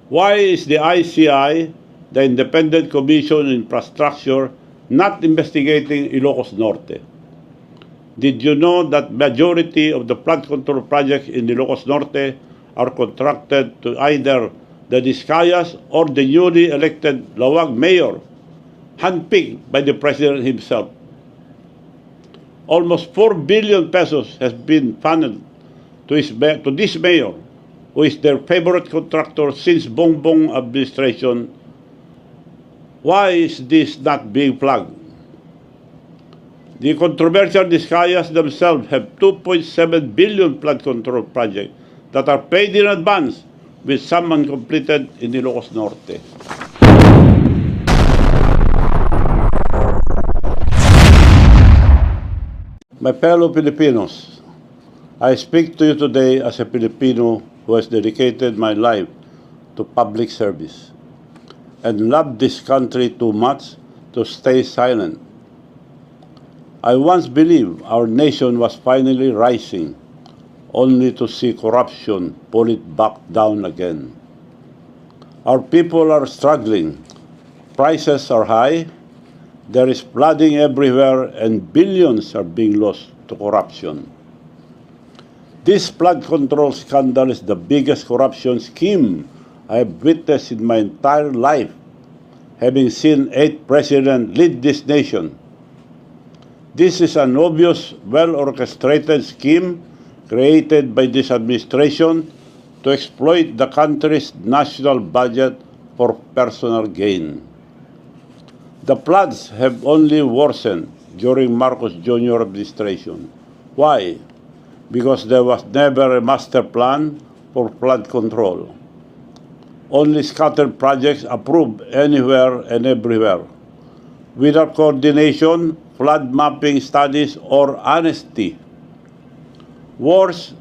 Why is the ICI, the Independent Commission on Infrastructure, not investigating Ilocos Norte? Did you know that majority of the flood control projects in Ilocos Norte are contracted to either the Discayas or the newly elected Lawag mayor, handpicked by the president himself? Almost 4 billion pesos has been funneled to this mayor, who is their favorite contractor since Bongbong administration. Why is this not being flagged? The controversial Discayas themselves have 2.7 billion flood control projects that are paid in advance, with some uncompleted in Ilocos Norte. My fellow Filipinos, I speak to you today as a Filipino who has dedicated my life to public service and loved this country too much to stay silent. I once believed our nation was finally rising, only to see corruption pull it back down again. Our people are struggling. Prices are high. There is flooding everywhere, and billions are being lost to corruption. This flood control scandal is the biggest corruption scheme I have witnessed in my entire life, having seen 8 presidents lead this nation. This is an obvious, well-orchestrated scheme created by this administration to exploit the country's national budget for personal gain. The floods have only worsened during Marcos Jr. administration. Why? Because there was never a master plan for flood control. Only scattered projects approved anywhere and everywhere, without coordination, flood mapping studies, or honesty. Worse,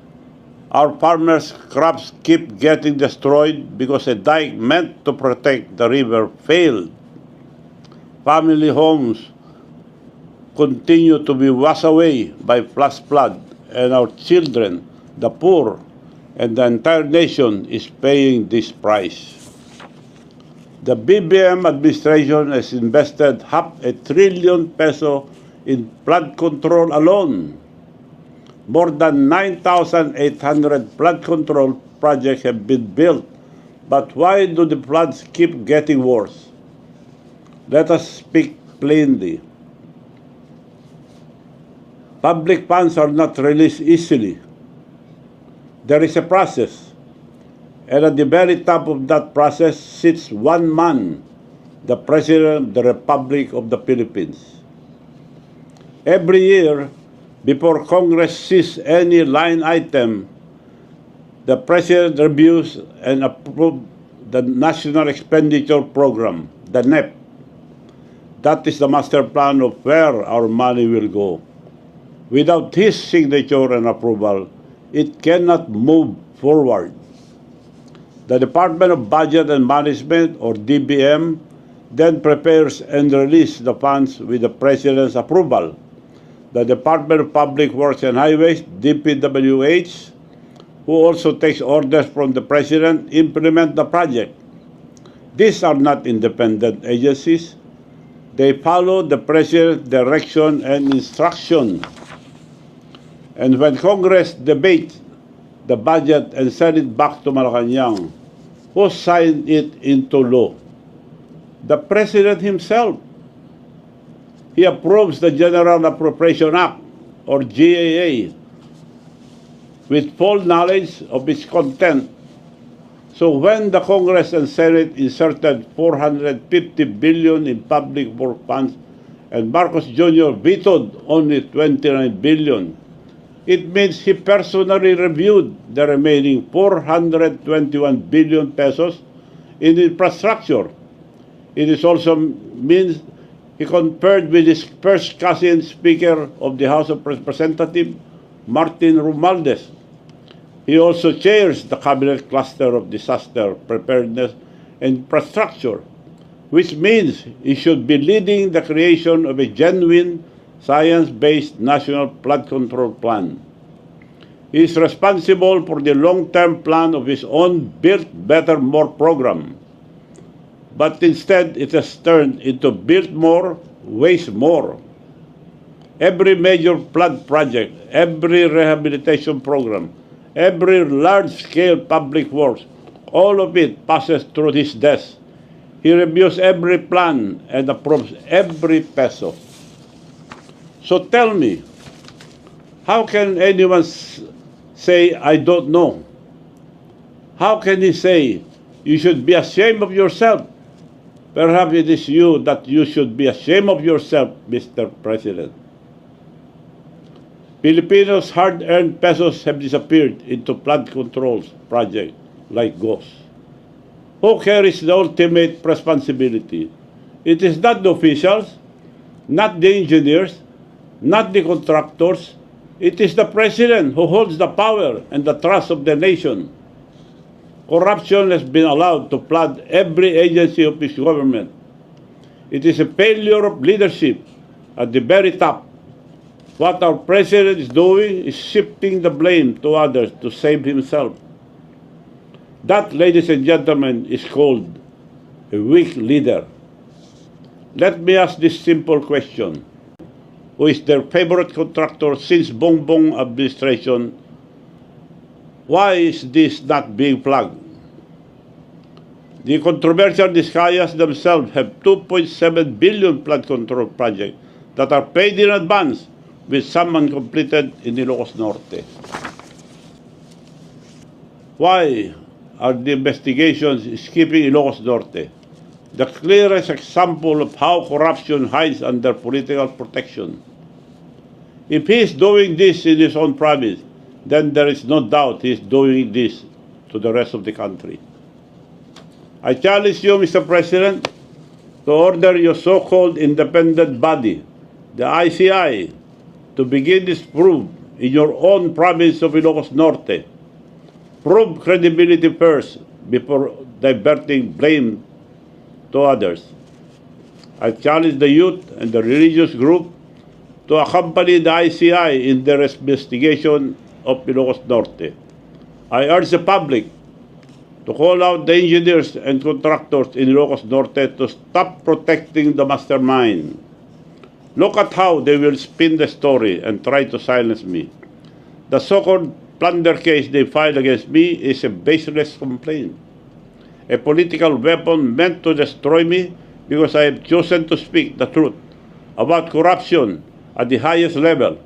our farmers' crops keep getting destroyed because a dike meant to protect the river failed. Family homes continue to be washed away by flash flood, and our children, the poor, and the entire nation is paying this price. The BBM administration has invested ₱500 billion in flood control alone. More than 9,800 flood control projects have been built, but why do the floods keep getting worse? Let us speak plainly. Public funds are not released easily. There is a process, and at the very top of that process sits one man, the President of the Republic of the Philippines. Every year, before Congress sees any line item, the President reviews and approves the National Expenditure Program, the NEP. That is the master plan of where our money will go. Without his signature and approval, it cannot move forward. The Department of Budget and Management, or DBM, then prepares and releases the funds with the President's approval. The Department of Public Works and Highways, DPWH, who also takes orders from the President, implement the project. These are not independent agencies. They follow the President's direction and instruction. And when Congress debates the budget and send it back to Malacanang, who signed it into law? The President himself. He approves the General Appropriation Act, or GAA, with full knowledge of its content. So when the Congress and Senate inserted 450 billion in public work funds and Marcos Jr. vetoed only 29 billion, it means he personally reviewed the remaining 421 billion pesos in infrastructure. It is also means he conferred with his first cousin Speaker of the House of Representatives, Martin Romualdez. He also chairs the Cabinet Cluster of Disaster Preparedness and Infrastructure, which means he should be leading the creation of a genuine, science-based national flood control plan. He is responsible for the long-term plan of his own Build Better More program. But instead, it has turned into Build More, Waste More. Every major flood project, every rehabilitation program, every large-scale public works, all of it passes through his desk. He reviews every plan and approves every peso. So tell me, how can anyone say, I don't know? How can he say, you should be ashamed of yourself? Perhaps it is you that you should be ashamed of yourself, Mr. President. Filipinos' hard-earned pesos have disappeared into flood controls projects like ghosts. Who carries the ultimate responsibility? It is not the officials, not the engineers, not the contractors. It is the President who holds the power and the trust of the nation. Corruption has been allowed to flood every agency of his government. It is a failure of leadership at the very top. What our President is doing is shifting the blame to others to save himself. That, ladies and gentlemen, is called a weak leader. Let me ask this simple question. Who is their favorite contractor since Bongbong administration? Why is this not being flagged? The controversial Discayas themselves have 2.7 billion flood control projects that are paid in advance, with some uncompleted in Ilocos Norte. Why are the investigations skipping Ilocos Norte? The clearest example of how corruption hides under political protection. If he is doing this in his own province, then there is no doubt he is doing this to the rest of the country. I challenge you, Mr. President, to order your so-called independent body, the ICI, to begin this probe in your own province of Ilocos Norte. Prove credibility first before diverting blame to others. I challenge the youth and the religious group to accompany the ICI in their investigation of Ilocos Norte. I urge the public to call out the engineers and contractors in Ilocos Norte to stop protecting the mastermind. Look at how they will spin the story and try to silence me. The so-called plunder case they filed against me is a baseless complaint, a political weapon meant to destroy me because I have chosen to speak the truth about corruption at the highest level.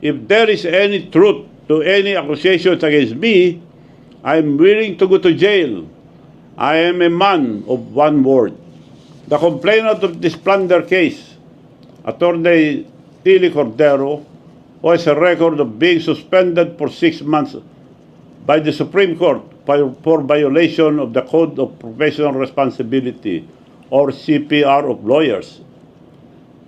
If there is any truth to any accusations against me, I am willing to go to jail. I am a man of one word. The complainant of this plunder case, Attorney Tilly Cordero, who has a record of being suspended for 6 months by the Supreme Court for violation of the Code of Professional Responsibility, or CPR of lawyers.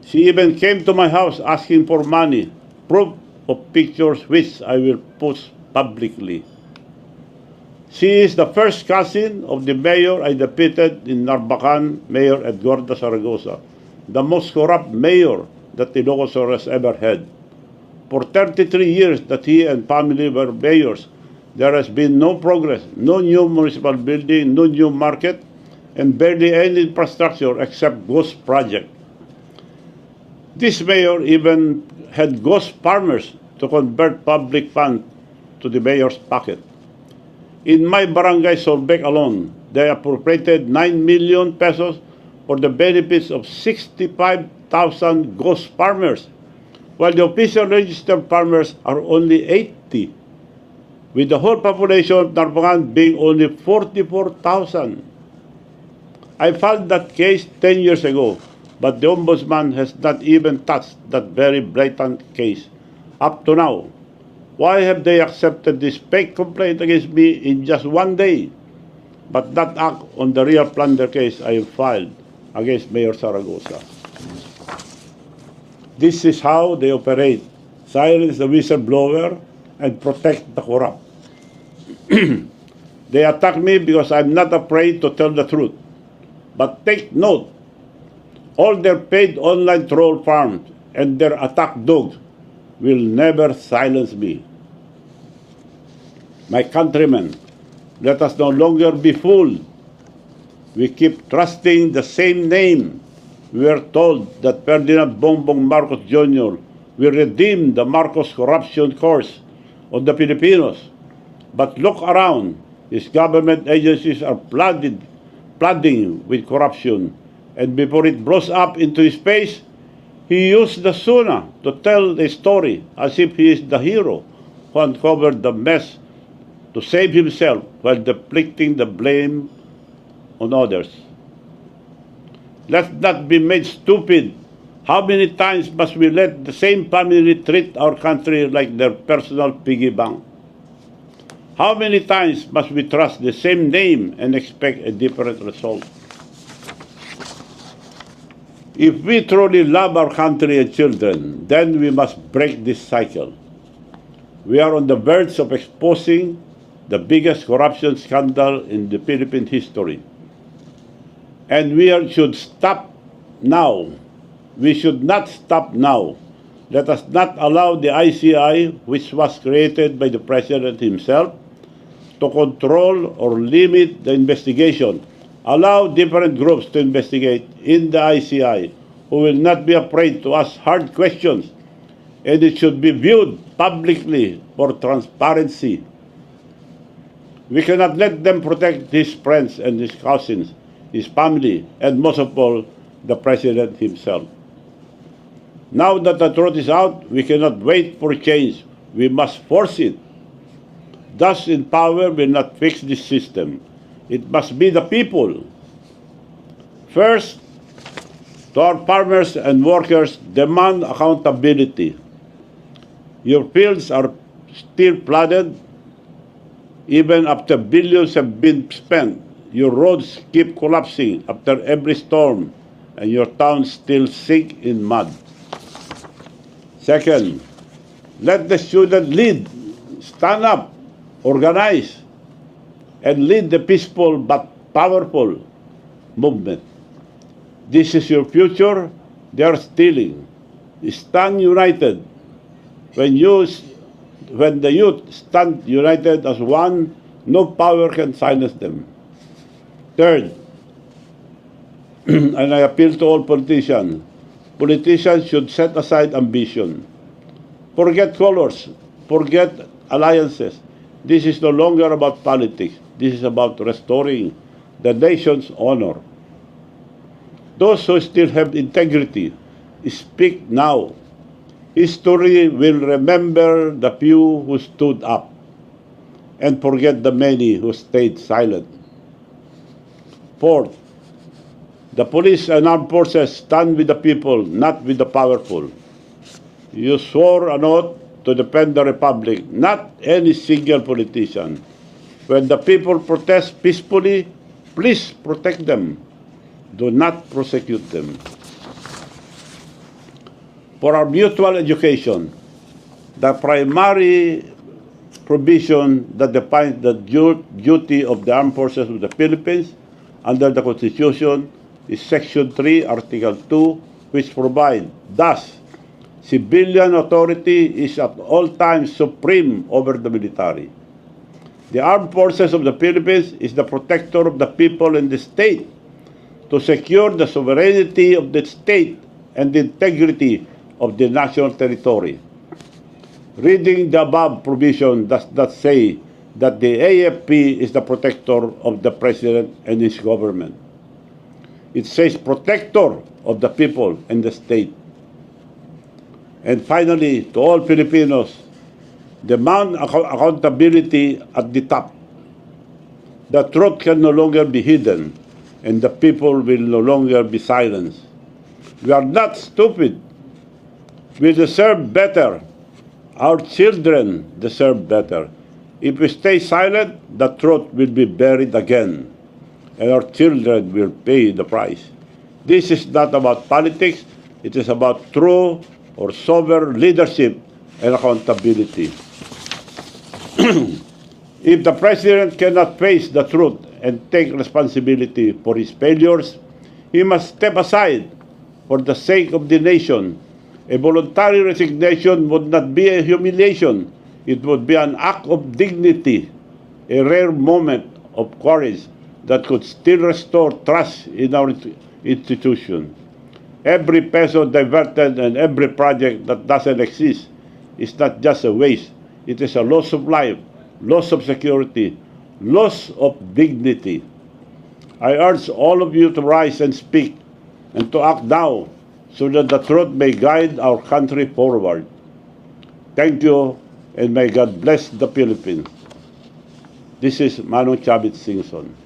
She even came to my house asking for money, proof of pictures which I will post publicly. She is the first cousin of the mayor I defeated in Narvacan, Mayor Edgardo Zaragoza, the most corrupt mayor that Ilocos has ever had. For 33 years that he and family were mayors, there has been no progress, no new municipal building, no new market, and barely any infrastructure except ghost project. This mayor even had ghost farmers to convert public funds to the mayor's pocket. In my barangay Solbec alone, they appropriated 9 million pesos for the benefits of 65,000 ghost farmers, while the official registered farmers are only 80, with the whole population of Narvacan being only 44,000. I filed that case 10 years ago, but the Ombudsman has not even touched that very blatant case up to now. Why have they accepted this fake complaint against me in just one day, but not act on the real plunder case I have filed against Mayor Zaragoza? This is how they operate: silence the whistleblower and protect the corrupt. They attack me because I'm not afraid to tell the truth. But take note, all their paid online troll farms and their attack dogs will never silence me. My countrymen, let us no longer be fooled. We keep trusting the same name. We are told that Ferdinand Bongbong Marcos Jr. will redeem the Marcos corruption curse on the Filipinos. But look around. His government agencies are flooding with corruption. And before it blows up into his face, he used the SUNA to tell the story as if he is the hero who uncovered the mess to save himself while deflecting the blame on others. Let's not be made stupid. How many times must we let the same family treat our country like their personal piggy bank? How many times must we trust the same name and expect a different result? If we truly love our country and children, then we must break this cycle. We are on the verge of exposing the biggest corruption scandal in the Philippine history. And should stop now. We should not stop now. Let us not allow the ICI, which was created by the President himself, to control or limit the investigation. Allow different groups to investigate in the ICI who will not be afraid to ask hard questions, and it should be viewed publicly for transparency. We cannot let them protect his friends and his cousins, his family, and most of all, the President himself. Now that the truth is out, we cannot wait for change. We must force it. Thus in power will not fix this system. It must be the people. First, to our farmers and workers, demand accountability. Your fields are still flooded, even after billions have been spent. Your roads keep collapsing after every storm, and your towns still sink in mud. Second, let the student lead, stand up, organize, and lead the peaceful but powerful movement. This is your future. They are stealing. Stand united. When the youth stand united as one, no power can silence them. Third, and I appeal to all politicians, politicians should set aside ambition. Forget colors, forget alliances. This is no longer about politics. This is about restoring the nation's honor. Those who still have integrity, speak now. History will remember the few who stood up and forget the many who stayed silent. Fourth, the police and armed forces stand with the people, not with the powerful. You swore an oath to defend the Republic, not any single politician. When the people protest peacefully, please protect them. Do not prosecute them. For our mutual education, the primary provision that defines the duty of the armed forces of the Philippines under the Constitution is Section 3, Article 2, which provides, thus, civilian authority is at all times supreme over the military. The armed forces of the Philippines is the protector of the people and the state to secure the sovereignty of the state and the integrity of the national territory. Reading the above provision does not say that the AFP is the protector of the President and his government. It says protector of the people and the state. And finally, to all Filipinos, demand accountability at the top. The truth can no longer be hidden, and the people will no longer be silenced. We are not stupid. We deserve better. Our children deserve better. If we stay silent, the truth will be buried again, and our children will pay the price. This is not about politics. It is about true or sober leadership and accountability. If the President cannot face the truth and take responsibility for his failures, he must step aside for the sake of the nation. A voluntary resignation would not be a humiliation. It would be an act of dignity a rare moment of courage that could still restore trust in our institution. Every peso diverted and every project that doesn't exist is not just a waste. It is a loss of life, loss of security, loss of dignity. I urge all of you to rise and speak and to act now so that the truth may guide our country forward. Thank you, and may God bless the Philippines. This is Manong Chavit Singson.